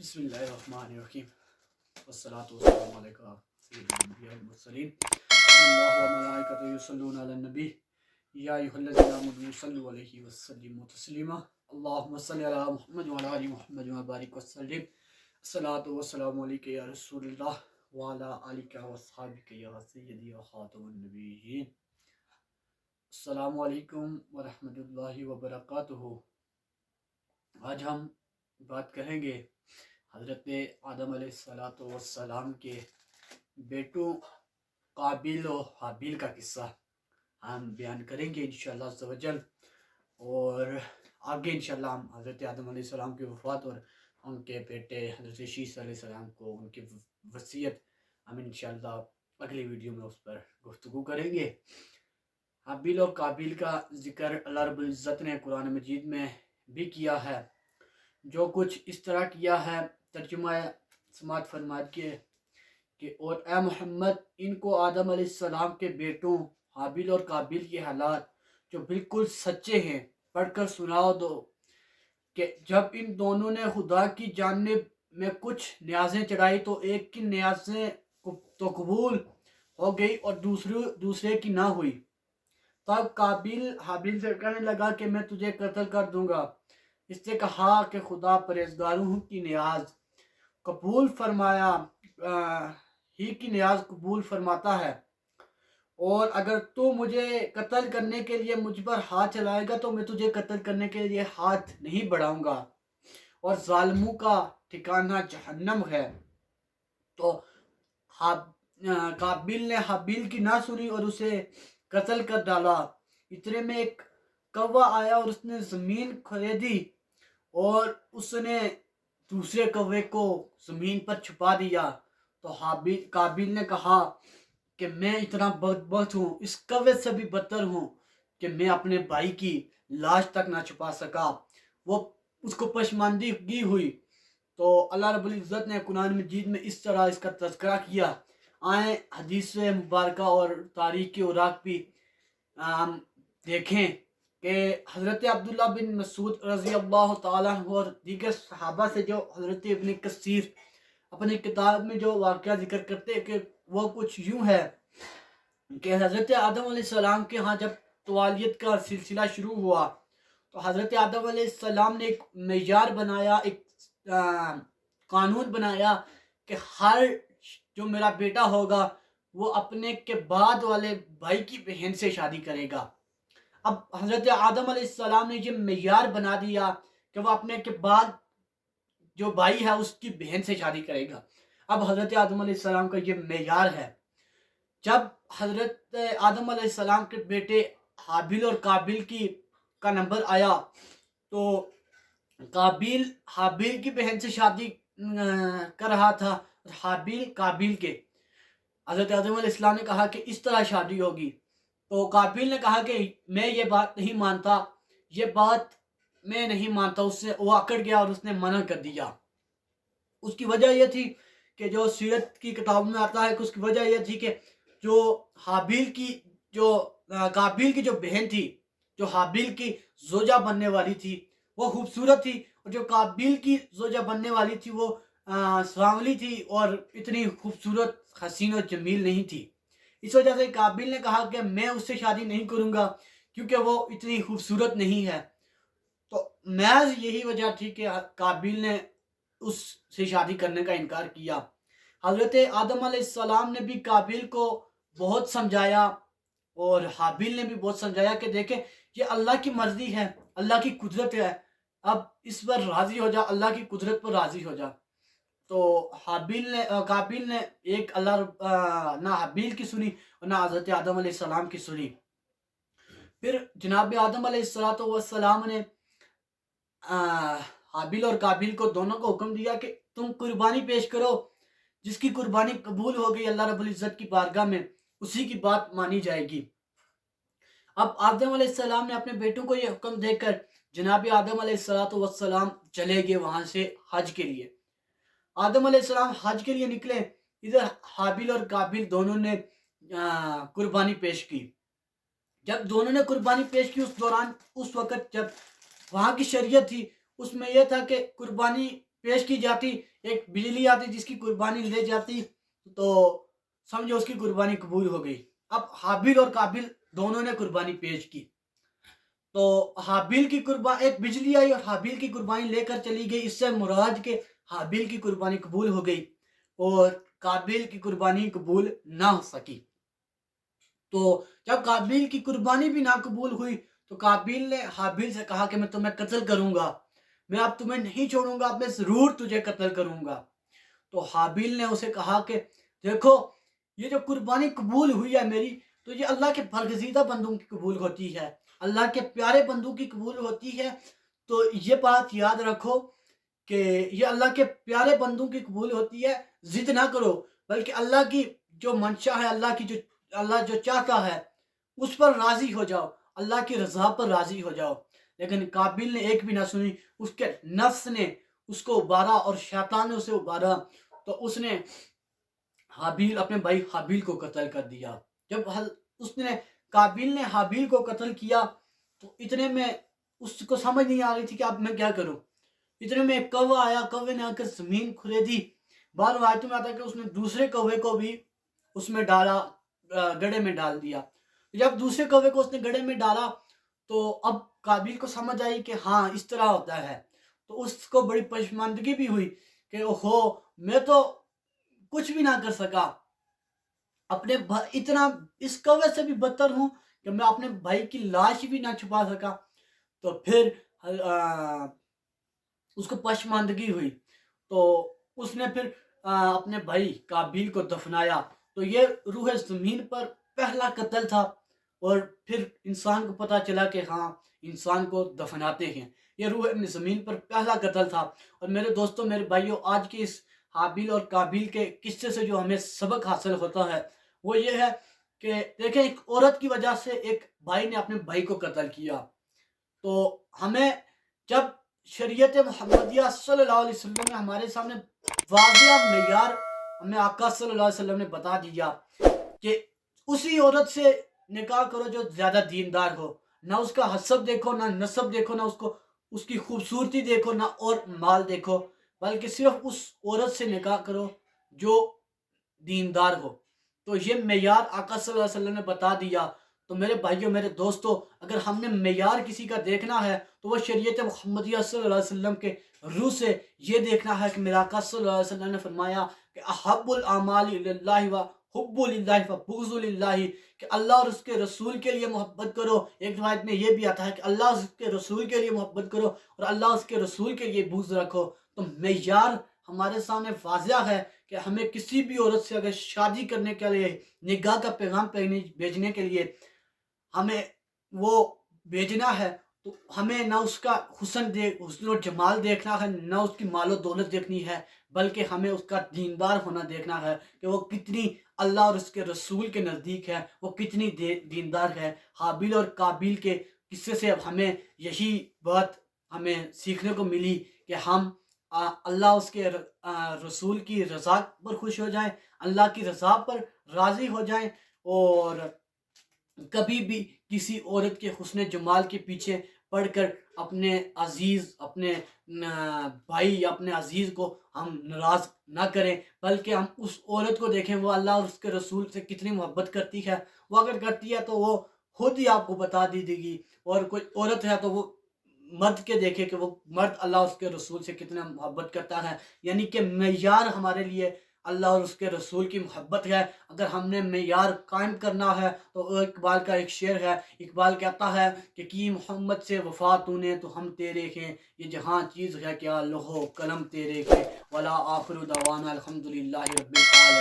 بسم اللہ الرحمن الرحیم والصلاة والسلام علیکم سیدنا الانبیاء والمرسلین ان اللہ وملائکتہ یصلون علی النبی یا ایھا الذین آمنوا صلوا علیہ وسلموا تسلیما اللہم صل علی محمد وعلی آل محمد وبارک وسلم الصلاۃ والسلام علیک یا رسول اللہ وعلی آلک واصحابک یا سیدی وخاتم النبیین۔ السلام علیکم ورحمۃ اللہ وبرکاتہ۔ آج ہم بات کریں گے حضرت آدم علیہ السلام کے بیٹوں قابیل و حابیل کا قصہ ہم بیان کریں گے انشاءاللہ عز و جل، اور آگے انشاءاللہ ہم حضرت آدم علیہ السلام کی وفات اور ان کے بیٹے حضرت شیث علیہ السلام کو ان کی وصیت ہم انشاءاللہ اگلی ویڈیو میں اس پر گفتگو کریں گے۔ حابیل اور قابیل کا ذکر اللہ رب العزت نے قرآن مجید میں بھی کیا ہے، جو کچھ اس طرح کیا ہے۔ ترجمہ سماعت فرمائیے کہ اور اے محمد، ان کو آدم علیہ السلام کے بیٹوں حابیل اور قابیل کے حالات جو بالکل سچے ہیں پڑھ کر سناؤ دو کہ جب ان دونوں نے خدا کی جانب میں کچھ نیازیں چڑھائی تو ایک کی نیازیں تو قبول ہو گئی اور دوسرے کی نہ ہوئی۔ تب قابیل حابیل سے کہنے لگا کہ میں تجھے قتل کر دوں گا۔ اس نے کہا کہ خدا پرہیزگاروں کی نیاز قبول فرماتا ہے، اور اگر تو مجھے قتل کرنے کے لیے مجھ پر ہاتھ چلائے گا تو میں تجھے قتل کرنے کے لیے ہاتھ نہیں بڑھاؤں گا، اور ظالموں کا ٹھکانہ جہنم ہے۔ تو قابیل نے حابیل کی نہ سنی اور اسے قتل کر ڈالا۔ اتنے میں ایک کوہ آیا اور اس نے زمین کھودی اور اس نے دوسرے کوے کو زمین پر چھپا دیا۔ تو قابیل نے کہا کہ میں اتنا بدبخت ہوں، اس کوے سے بھی بدتر ہوں کہ میں اپنے بھائی کی لاش تک نہ چھپا سکا، وہ اس کو پشماندگی ہوئی۔ تو اللہ رب العزت نے قرآن مجید میں اس طرح اس کا تذکرہ کیا۔ آئیں حدیث مبارکہ اور تاریخ کے اوراق بھی دیکھیں کہ حضرت عبداللہ بن مسعود رضی اللہ تعالیٰ عنہ اور دیگر صحابہ سے جو حضرت ابن کثیر اپنی کتاب میں جو واقعہ ذکر کرتے ہیں کہ وہ کچھ یوں ہے کہ حضرت آدم علیہ السلام کے ہاں جب توالیت کا سلسلہ شروع ہوا تو حضرت آدم علیہ السلام نے ایک معیار بنایا، ایک قانون بنایا کہ ہر جو میرا بیٹا ہوگا وہ اپنے کے بعد والے بھائی کی بہن سے شادی کرے گا۔ اب حضرت آدم علیہ السلام نے یہ معیار بنا دیا کہ وہ اپنے کے بعد جو بھائی ہے اس کی بہن سے شادی کرے گا۔ اب حضرت آدم علیہ السلام کا یہ معیار ہے۔ جب حضرت آدم علیہ السلام کے بیٹے حابیل اور قابیل کا نمبر آیا تو قابیل حابیل کی بہن سے شادی کر رہا تھا اور حابیل قابیل کے۔ حضرت آدم علیہ السلام نے کہا کہ اس طرح شادی ہوگی، تو قابیل نے کہا کہ میں یہ بات نہیں مانتا، اس سے وہ اکڑ گیا اور اس نے منع کر دیا۔ اس کی وجہ یہ تھی کہ جو سیرت کی کتابوں میں آتا ہے کہ اس کی وجہ یہ تھی کہ جو قابیل کی جو بہن تھی، جو حابیل کی زوجہ بننے والی تھی، وہ خوبصورت تھی، اور جو قابیل کی زوجہ بننے والی تھی وہ سانولی تھی اور اتنی خوبصورت حسین و جمیل نہیں تھی۔ اس وجہ سے قابیل نے کہا کہ میں اس سے شادی نہیں کروں گا کیونکہ وہ اتنی خوبصورت نہیں ہے۔ تو محض یہی وجہ تھی کہ قابیل نے اس سے شادی کرنے کا انکار کیا۔ حضرت آدم علیہ السلام نے بھی قابیل کو بہت سمجھایا اور حابیل نے بھی بہت سمجھایا کہ دیکھیں یہ اللہ کی مرضی ہے، اللہ کی قدرت ہے، اب اس پر راضی ہو جا، اللہ کی قدرت پر راضی ہو جا۔ تو قابیل نے نہ حابیل کی سنی اور نہ حضرت آدم علیہ السلام کی سنی۔ پھر جناب آدم علیہ السلام نے حابیل اور قابیل کو دونوں کو حکم دیا کہ تم قربانی پیش کرو، جس کی قربانی قبول ہو گئی اللہ رب العزت کی بارگاہ میں اسی کی بات مانی جائے گی۔ اب آدم علیہ السلام نے اپنے بیٹوں کو یہ حکم دے کر جناب آدم علیہ السلام چلے گئے وہاں سے حج کے لیے۔ آدم علیہ السلام حج کے لیے نکلے، ادھر حابیل اور قابیل دونوں نے قربانی پیش کی۔ جب دونوں نے قربانی پیش کی اس وقت جب وہاں کی شریعت تھی اس میں یہ تھا کہ قربانی پیش کی جاتی ایک بجلی آتی جس کی قربانی لے جاتی تو سمجھو اس کی قربانی قبول ہو گئی. اب حابیل اور قابیل دونوں نے قربانی پیش کی تو حابیل کی قربانی ایک بجلی آئی اور حابیل کی قربانی لے کر چلی گئی. اس سے مراد کہ حابیل کی قربانی قبول ہو گئی اور قابیل کی قربانی قبول نہ ہو سکی. تو جب قابیل کی قربانی بھی نہ قبول ہوئی تو قابیل نے حابیل سے کہا کہ میں تمہیں قتل کروں گا, میں اب تمہیں نہیں چھوڑوں گا, اب میں ضرور تجھے قتل کروں گا. تو حابیل نے اسے کہا کہ دیکھو یہ جو قربانی قبول ہوئی ہے میری تو یہ اللہ کے برگزیدہ بندوں کی قبول ہوتی ہے, اللہ کے پیارے بندوں کی قبول ہوتی ہے. تو یہ بات یاد رکھو کہ یہ اللہ کے پیارے بندوں کی قبول ہوتی ہے. ضد نہ کرو بلکہ اللہ کی جو منشا ہے, اللہ جو چاہتا ہے اس پر راضی ہو جاؤ, اللہ کی رضا پر راضی ہو جاؤ. لیکن قابیل نے ایک بھی نہ سنی, اس کے نفس نے اس کو ابارا اور شیطان نے اسے ابارا تو اس نے اپنے بھائی حابیل کو قتل کر دیا. جب قابیل نے حابیل کو قتل کیا تو اتنے میں اس کو سمجھ نہیں آ رہی تھی کہ اب میں کیا کروں. اتنے میں ایک کوہ آیا, کوے نے آ کر زمین کھریدی. بعض روایتوں میں آتا ہے کہ اس نے دوسرے کوے کو بھی اس میں ڈالا, گڑھے میں ڈال دیا. جب دوسرے کوے کو اس نے گڑھے میں ڈالا تو اب قابیل کو سمجھ آئی کہ ہاں اس طرح ہوتا ہے. تو اس کو بڑی پشماندگی بھی ہوئی کہ اوہو میں تو کچھ بھی نہ کر سکا, اپنے اتنا اس کوے سے بھی بدتر ہوں کہ میں اپنے بھائی کی لاش بھی نہ چھپا سکا. تو پھر اس کو پشماندگی ہوئی تو اس نے پھر اپنے بھائی قابیل کو دفنایا. تو یہ روح زمین پر پہلا قتل تھا اور پھر انسان کو پتا چلا کہ ہاں انسان کو دفناتے ہیں. یہ روح زمین پر پہلا قتل تھا. اور میرے دوستوں, میرے بھائیوں, آج کی اس حابیل اور قابیل کے قصے سے جو ہمیں سبق حاصل ہوتا ہے وہ یہ ہے کہ دیکھیں ایک عورت کی وجہ سے ایک بھائی نے اپنے بھائی کو قتل کیا. تو ہمیں جب شریعت محمدیہ صلی اللہ علیہ وسلم نے ہمارے سامنے واضح معیار ہمیں آقا صلی اللہ علیہ وسلم نے بتا دیا کہ اسی عورت سے نکاح کرو جو زیادہ دیندار ہو, نہ اس کا حسب دیکھو, نہ نسب دیکھو, نہ اس کی خوبصورتی دیکھو, نہ اور مال دیکھو, بلکہ صرف اس عورت سے نکاح کرو جو دیندار ہو. تو یہ معیار آقا صلی اللہ علیہ وسلم نے بتا دیا. تو میرے بھائیوں, میرے دوستوں, اگر ہم نے معیار کسی کا دیکھنا ہے تو وہ شریعت محمدیہ صلی اللہ علیہ وسلم کے روح سے یہ دیکھنا ہے کہ میرا آقا صلی اللہ علیہ وسلم نے فرمایا کہ احب الاعمال للہ و حب للہ و بغض للہ, کہ اللہ اور اس کے رسول کے لیے محبت کرو. ایک روایت میں یہ بھی آتا ہے کہ اللہ اور اس کے رسول کے لیے محبت کرو اور اللہ اور اس کے رسول کے لیے بغض رکھو. تو معیار ہمارے سامنے واضح ہے کہ ہمیں کسی بھی عورت سے اگر شادی کرنے کے لیے, نکاح کا پیغام بھیجنے کے لیے ہمیں وہ بھیجنا ہے تو ہمیں نہ اس کا حسن و جمال دیکھنا ہے, نہ اس کی مال و دولت دیکھنی ہے, بلکہ ہمیں اس کا دیندار ہونا دیکھنا ہے کہ وہ کتنی اللہ اور اس کے رسول کے نزدیک ہے, وہ کتنی دیندار ہے. حابیل اور قابیل کے قصے سے ہمیں یہی بات ہمیں سیکھنے کو ملی کہ ہم اللہ اس کے رسول کی رضا پر خوش ہو جائیں, اللہ کی رضا پر راضی ہو جائیں, اور کبھی بھی کسی عورت کے حسن جمال کے پیچھے پڑھ کر اپنے عزیز, اپنے بھائی یا اپنے عزیز کو ہم ناراض نہ کریں, بلکہ ہم اس عورت کو دیکھیں وہ اللہ اور اس کے رسول سے کتنی محبت کرتی ہے. وہ اگر کرتی ہے تو وہ خود ہی آپ کو بتا دے گی, اور کوئی عورت ہے تو وہ مرد کے دیکھے کہ وہ مرد اللہ اور اس کے رسول سے کتنا محبت کرتا ہے. یعنی کہ معیار ہمارے لیے اللہ اور اس کے رسول کی محبت ہے. اگر ہم نے معیار قائم کرنا ہے تو اقبال کا ایک شعر ہے, اقبال کہتا ہے کہ کی محمد سے وفا تو نے تو ہم تیرے ہیں, یہ جہاں چیز ہے کیا لوح و قلم تیرے کے, ولا آخر دعوانا الحمدللہ رب العالمین.